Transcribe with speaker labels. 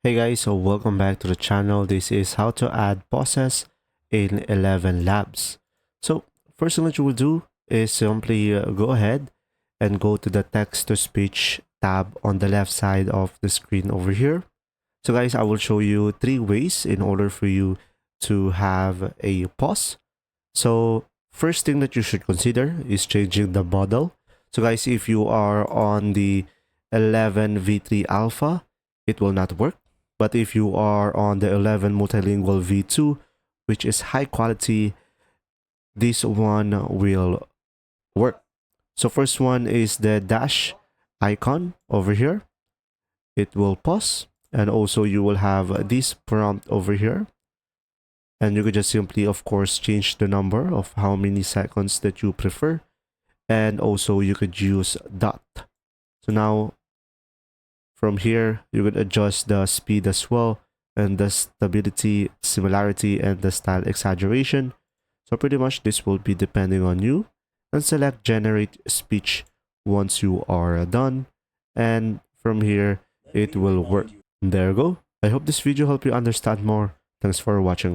Speaker 1: Hey guys, so welcome back to the channel. This is how to add pauses in Elevenlabs. So first thing that you will do is simply go ahead and go to the text to speech tab on the left side of the screen over here. So guys, I will show you 3 ways in order for you to have a pause. So first thing that you should consider is changing the model. So guys, if you are on the 11 v3 alpha, it will not work. But if you are on the 11 multilingual v2, which is high quality, this one will work. So first one is the dash icon over here. It will pause, and also you will have this prompt over here. And you could just simply, of course, change the number of how many seconds that you prefer. And also you could use dot. So now from here, you could adjust the speed as well, and the stability, similarity, and the style exaggeration. So pretty much this will be depending on you. And select generate speech once you are done. And from here, it will work. There you go. I hope this video helped you understand more. Thanks for watching.